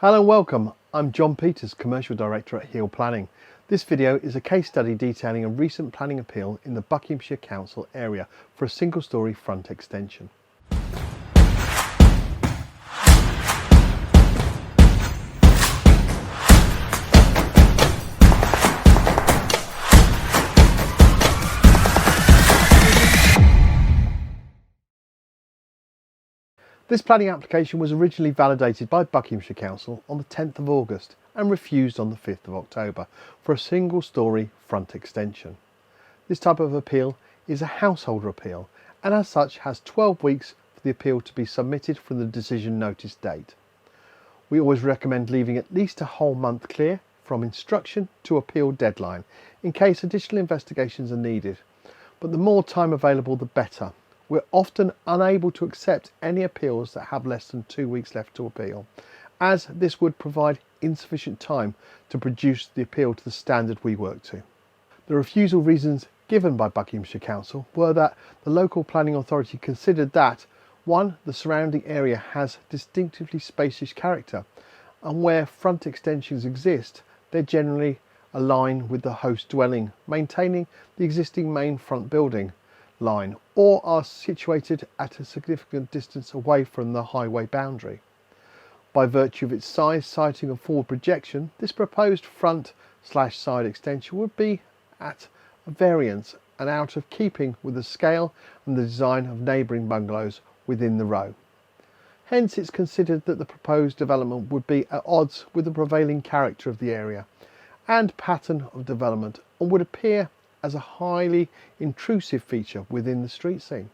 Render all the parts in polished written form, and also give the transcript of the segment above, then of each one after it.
Hello and welcome, I'm John Peters, Commercial Director at Hill Planning. This video is a case study detailing a recent planning appeal in the Buckinghamshire Council area for a single-storey front extension. This planning application was originally validated by Buckinghamshire Council on the 10th of August and refused on the 5th of October for a single-storey front extension. This type of appeal is a householder appeal and as such has 12 weeks for the appeal to be submitted from the decision notice date. We always recommend leaving at least a whole month clear from instruction to appeal deadline in case additional investigations are needed, but the more time available the better. We're often unable to accept any appeals that have less than 2 weeks left to appeal, as this would provide insufficient time to produce the appeal to the standard we work to. The refusal reasons given by Buckinghamshire Council were that the local planning authority considered that 1. The surrounding area has distinctively spacious character, and where front extensions exist, they generally align with the host dwelling, maintaining the existing main front building line, or are situated at a significant distance away from the highway boundary. By virtue of its size, siting and forward projection, this proposed front/side extension would be at a variance and out of keeping with the scale and the design of neighbouring bungalows within the row. Hence it's considered that the proposed development would be at odds with the prevailing character of the area and pattern of development and would appear as a highly intrusive feature within the street scene.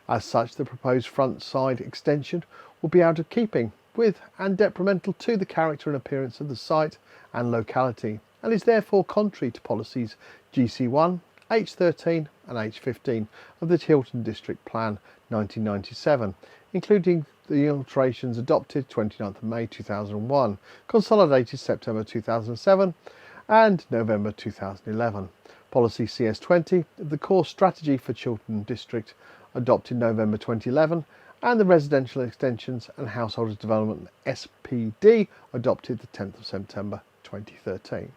As such, the proposed front-side extension will be out of keeping with and detrimental to the character and appearance of the site and locality, and is therefore contrary to policies GC1, H13 and H15 of the Hilton District Plan 1997, including the alterations adopted 29th of May 2001, consolidated September 2007 and November 2011. Policy CS20 of the Core Strategy for Chiltern District adopted November 2011 and the Residential Extensions and Householders Development SPD adopted the 10th of September 2013.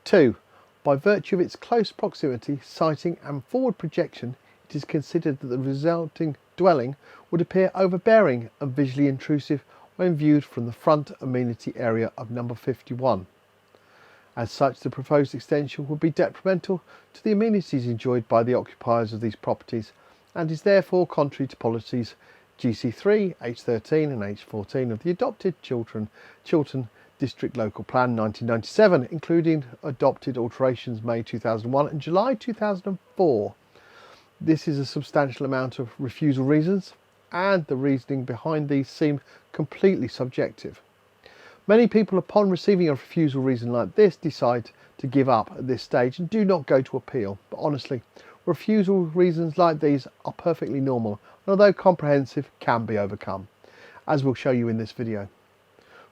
2. By virtue of its close proximity, siting and forward projection, it is considered that the resulting dwelling would appear overbearing and visually intrusive when viewed from the front amenity area of number 51. As such, the proposed extension would be detrimental to the amenities enjoyed by the occupiers of these properties and is therefore contrary to policies GC3, H13 and H14 of the adopted Chiltern District Local Plan 1997, including adopted alterations May 2001 and July 2004. This is a substantial amount of refusal reasons, and the reasoning behind these seem completely subjective. Many people, upon receiving a refusal reason like this, decide to give up at this stage and do not go to appeal. But honestly, refusal reasons like these are perfectly normal, and although comprehensive, can be overcome, as we'll show you in this video.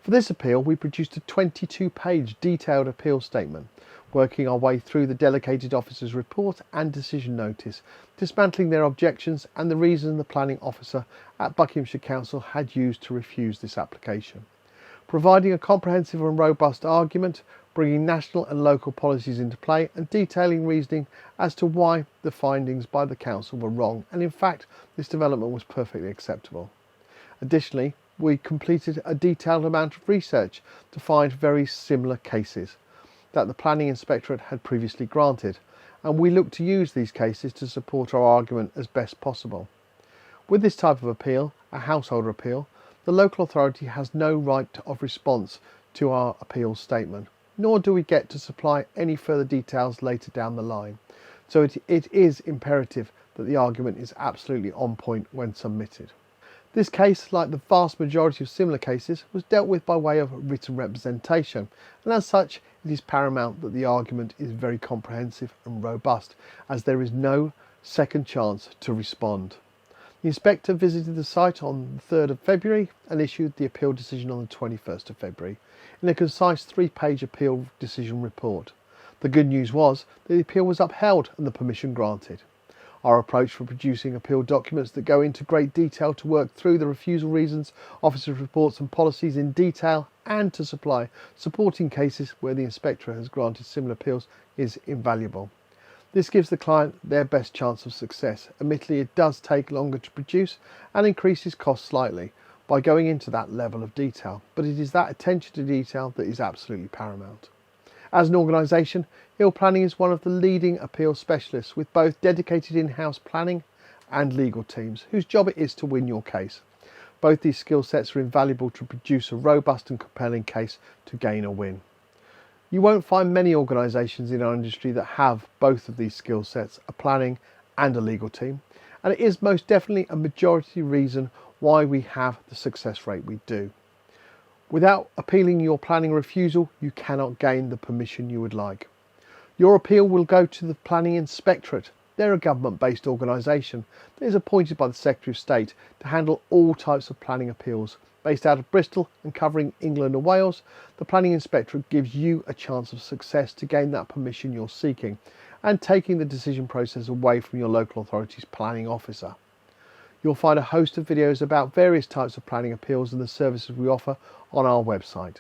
For this appeal, we produced a 22-page detailed appeal statement, working our way through the delegated officer's report and decision notice, dismantling their objections and the reason the planning officer at Buckinghamshire Council had used to refuse this application. Providing a comprehensive and robust argument, bringing national and local policies into play and detailing reasoning as to why the findings by the council were wrong and in fact this development was perfectly acceptable. Additionally, we completed a detailed amount of research to find very similar cases that the Planning Inspectorate had previously granted, and we look to use these cases to support our argument as best possible. With this type of appeal, a householder appeal, the local authority has no right of response to our appeal statement, nor do we get to supply any further details later down the line. So it is imperative that the argument is absolutely on point when submitted. This case, like the vast majority of similar cases, was dealt with by way of written representation, and as such it is paramount that the argument is very comprehensive and robust, as there is no second chance to respond. The inspector visited the site on the 3rd of February and issued the appeal decision on the 21st of February in a concise 3-page appeal decision report. The good news was that the appeal was upheld and the permission granted. Our approach for producing appeal documents that go into great detail to work through the refusal reasons, officer reports and policies in detail, and to supply supporting cases where the inspector has granted similar appeals is invaluable. This gives the client their best chance of success. Admittedly, it does take longer to produce and increases costs slightly by going into that level of detail, but it is that attention to detail that is absolutely paramount. As an organisation, Hill Planning is one of the leading appeal specialists with both dedicated in-house planning and legal teams whose job it is to win your case. Both these skill sets are invaluable to produce a robust and compelling case to gain a win. You won't find many organisations in our industry that have both of these skill sets, a planning and a legal team, and it is most definitely a majority reason why we have the success rate we do. Without appealing your planning refusal, you cannot gain the permission you would like. Your appeal will go to the Planning Inspectorate. They're a government-based organisation that is appointed by the Secretary of State to handle all types of planning appeals. Based out of Bristol and covering England and Wales, the Planning Inspectorate gives you a chance of success to gain that permission you're seeking and taking the decision process away from your local authority's planning officer. You'll find a host of videos about various types of planning appeals and the services we offer on our website.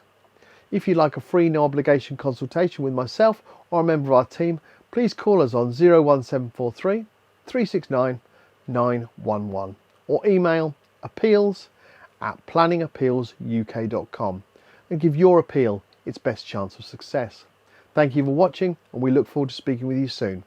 If you'd like a free no obligation consultation with myself or a member of our team, please call us on 01743 369 911 or email appeals@planningappealsuk.com and give your appeal its best chance of success. Thank you for watching, and we look forward to speaking with you soon.